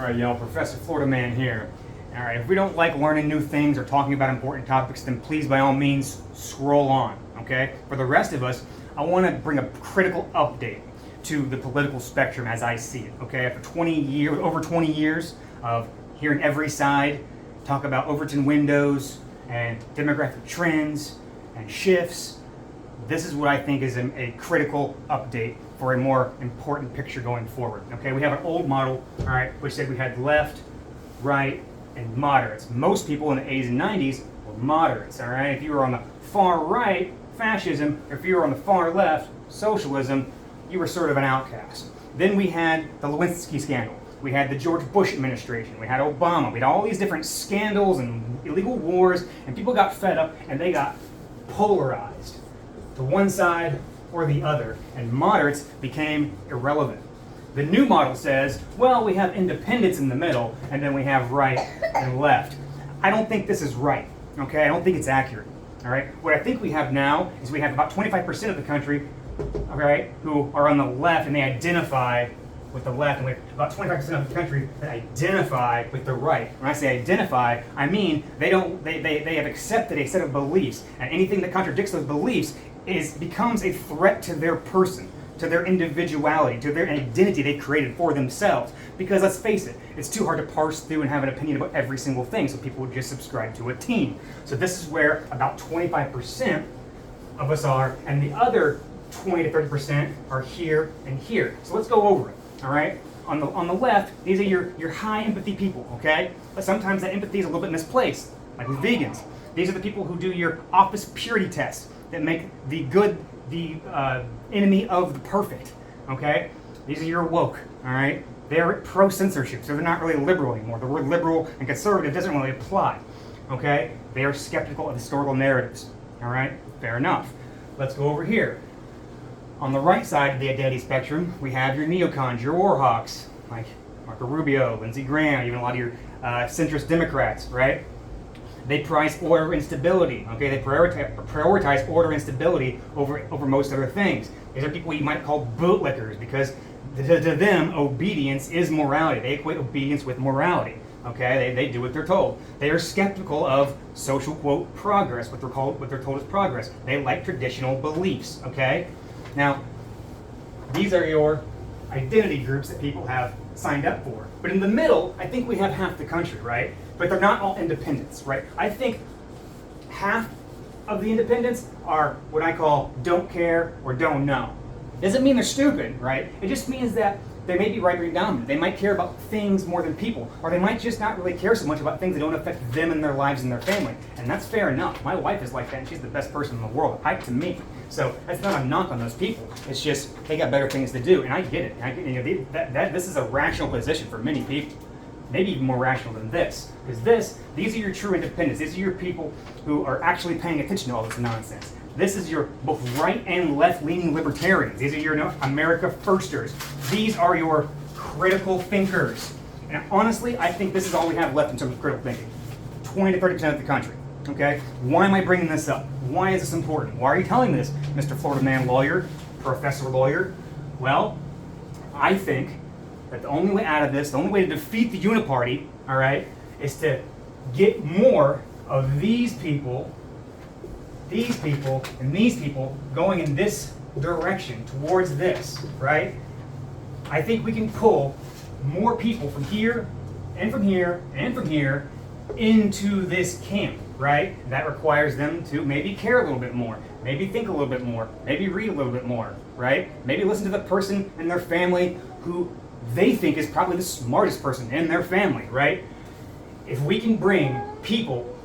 right, y'all, Professor Florida Man here. All right, if we don't like learning new things or talking about important topics, then please, by all means, scroll on, okay? For the rest of us, I want to bring a critical update to the political spectrum as I see it, okay? After over 20 years of hearing every side talk about Overton windows and demographic trends and shifts, this is what I think is a critical update for a more important picture going forward. Okay, we have an old model, all right, which said we had left, right, and moderates. Most people in the 80s and 90s were moderates, all right? If you were on the far right, fascism, or if you were on the far left, socialism, you were sort of an outcast. Then we had the Lewinsky scandal. We had the George Bush administration. We had Obama. We had all these different scandals and illegal wars, and people got fed up and they got polarized to one side or the other, and moderates became irrelevant. The new model says, well, we have independents in the middle, and then we have right and left. I don't think this is right, okay? I don't think it's accurate, all right? What I think we have now is we have about 25% of the country, all right, who are on the left, and they identify with the left, and we have about 25% of the country that identify with the right. When I say identify, I mean they have accepted a set of beliefs, and anything that contradicts those beliefs becomes a threat to their person, to their individuality, to their identity they created for themselves. Because let's face it, it's too hard to parse through and have an opinion about every single thing, so people would just subscribe to a team. So this is where about 25% of us are, and the other 20 to 30% are here and here. So let's go over it. All right, on the left, these are your high empathy people, okay? But sometimes that empathy is a little bit misplaced, like with vegans. These are the people who do your office purity tests that make the good the enemy of the perfect, okay? These are your woke, all right? They're pro-censorship, so they're not really liberal anymore. The word liberal and conservative doesn't really apply, okay? They are skeptical of historical narratives, all right? Fair enough. Let's go over here. On the right side of the identity spectrum, we have your neocons, your warhawks, like Marco Rubio, Lindsey Graham, even a lot of your centrist Democrats, right? They prize order and stability, okay? They prioritize order and stability over most other things. These are people you might call bootlickers because to them, obedience is morality. They equate obedience with morality, okay? They do what they're told. They are skeptical of social, quote, progress, what they're told is progress. They like traditional beliefs, okay? Now, these are your identity groups that people have signed up for. But in the middle, I think we have half the country, right? But they're not all independents, right? I think half of the independents are what I call don't care or don't know. Doesn't mean they're stupid, right? It just means that they may be right-wing dominant. They might care about things more than people, or they might just not really care so much about things that don't affect them and their lives and their family. And that's fair enough. My wife is like that, and she's the best person in the world, to me. So that's not a knock on those people. It's just they got better things to do, and I get it. This is a rational position for many people, maybe even more rational than this. Because these are your true independents. These are your people who are actually paying attention to all this nonsense. This is your both right and left-leaning libertarians. These are your America Firsters. These are your critical thinkers. And honestly, I think this is all we have left in terms of critical thinking. 20 to 30% of the country. Okay? Why am I bringing this up? Why is this important? Why are you telling this, Mr. Florida Man lawyer, professor lawyer? Well, I think that the only way out of this, the only way to defeat the uniparty, all right, is to get more of these people, and these people going in this direction, towards this, right? I think we can pull more people from here, and from here, and from here, into this camp, right? That requires them to maybe care a little bit more, maybe think a little bit more, maybe read a little bit more, right? Maybe listen to the person in their family who they think is probably the smartest person in their family, right? If we can bring people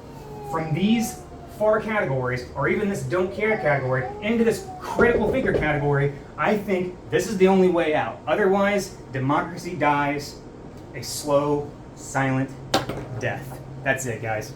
from these far categories, or even this don't care category, into this critical thinker category, I think this is the only way out. Otherwise, democracy dies a slow, silent death. That's it, guys.